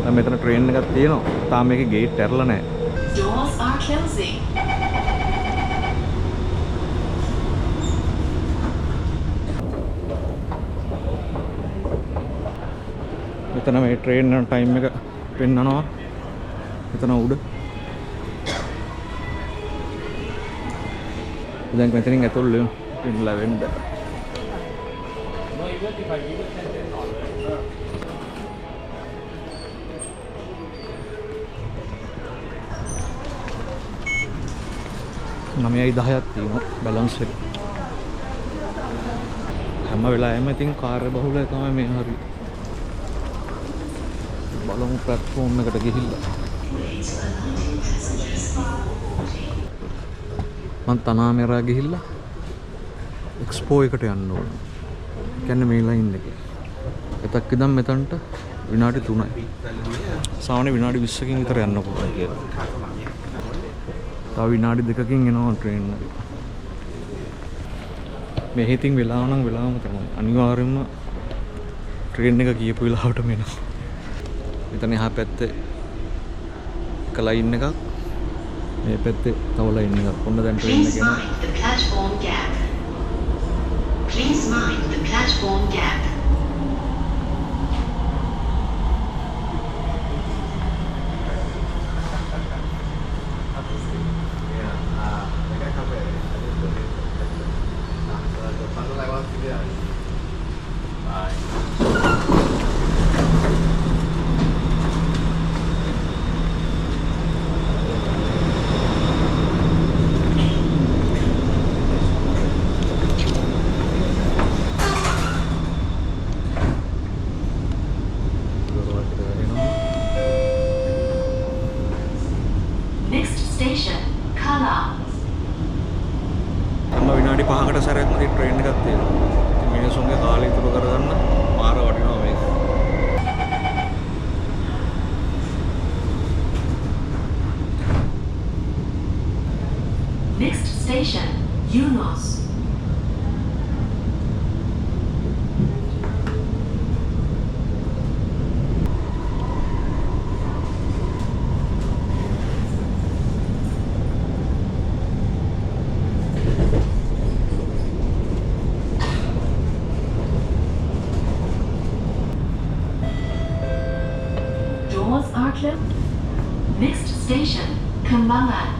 දැන් මෙතන ට්‍රේන් එකක් තියෙනවා. තාම මේකේ ගේට් ඇරලා නැහැ. Doors are closing. මෙතන මේ ට්‍රේන් යන ටයිම් එක පෙන්නනවා. මෙතන උඩ. දැන් මෙතනින් ඇතුල් වෙන්න වෙන්න. නමයයි 10ක් තියෙනවා බැලන්ස් එක. හැම වෙලාවෙම ඉතින් කාර්ය බහුලයි තමයි මේ හරි. බලමු ප්ලැට්ෆෝම් එකට ගිහිල්ලා. මම තනාමෙරා ගිහිල්ලා එක්ස්පෝ එකට යන්න ඕන. කියන්නේ මේ ලයින් එකේ. එතක් ඉඳන් මෙතනට විනාඩි 3යි. සාමාන්‍ය විනාඩි 20කින් විතර යන්න පුළුවන් කියලා. තව විනාඩි 2කින් එනවා ට්‍රේන් එක. මේ හිතින් වෙලාව නම් වෙලාවම තමයි. අනිවාර්යයෙන්ම ට්‍රේන් එක ගියපු වෙලාවටම එනවා. මෙතන එහා පැත්තේ එක ලයින් එකක්. මේ පැත්තේ තව ලයින් එකක්. ඔන්න දැන් ට්‍රේන් එක එනවා. Please mind the platform gap. Next station, Kala. විනාඩි 5කට සැරයක් මත ට්‍රේන් එකක් තියෙනවා. ඉතින් මිනිස්සුන්ගේ කාලය ඉතුරු කරගන්න මාර වටිනවා මේක. Next station, Eunos. Doors are closed. Next station, Kembangan.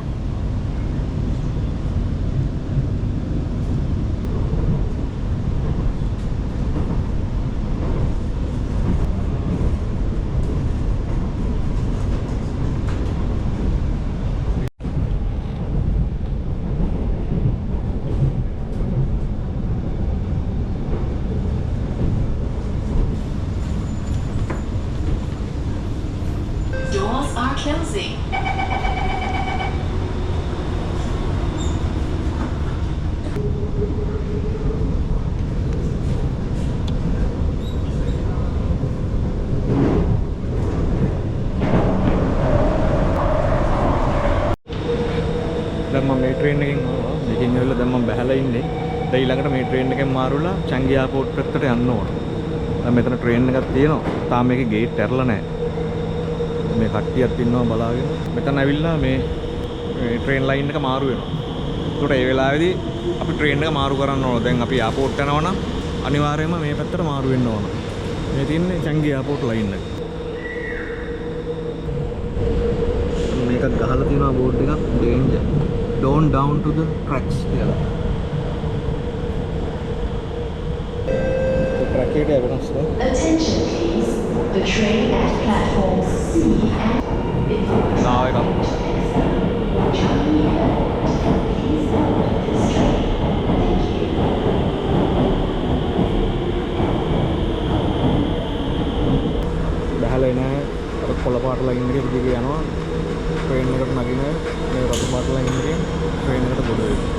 Doors are closing. දැන් මම මේ ට්‍රේන් එකෙන් ආවා. මේකෙන් ඇවිල්ලා දැන් මම බහැලා ඉන්නේ. දැන් ඊළඟට මේ ට්‍රේන් එකෙන් මාරුලා චැන්ගි එයාපෝට් පැත්තට යන්න ඕන. දැන් මෙතන ට්‍රේන් එකක් තියෙනවා. තාම මේකේ ගේට් ඇරලා නැහැ. මේ කට්ටියක් ඉන්නවා බලාගෙන. මෙතන ඇවිල්ලා මේ ට්‍රේන් ලයින් එක මාරු වෙනවා. ඒකට ඒ වෙලාවේදී අපි ට්‍රේන් එක මාරු කරන්න ඕන. දැන් අපි එයාපෝට් යනවා නම් අනිවාර්යයෙන්ම මේ පැත්තට මාරු වෙන්න ඕන. මේ තියෙන්නේ චැන්ගි එයාපෝට් ලයින් එක. මේකක් ගහලා තියෙනවා බෝඩ් එකක් danger. Don't down to the tracks කියලා. ඒ track එකට වෙනස් නේ. Attention please. The train at platform C and නාව එකක්. බහලා එන අර කොළ පාට ලයින් එකේ දිගේ යනවා. ට්‍රේන් එකට නගින මේ රතු පාට ලයින් එකෙන් ට්‍රේන් එකට ගොඩ වෙනවා.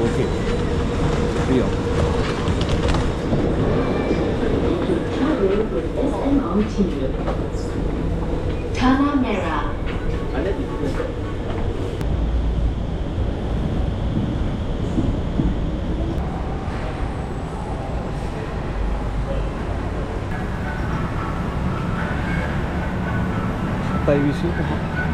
ඕකේ. පියෝ. Tanah Merah. 7:20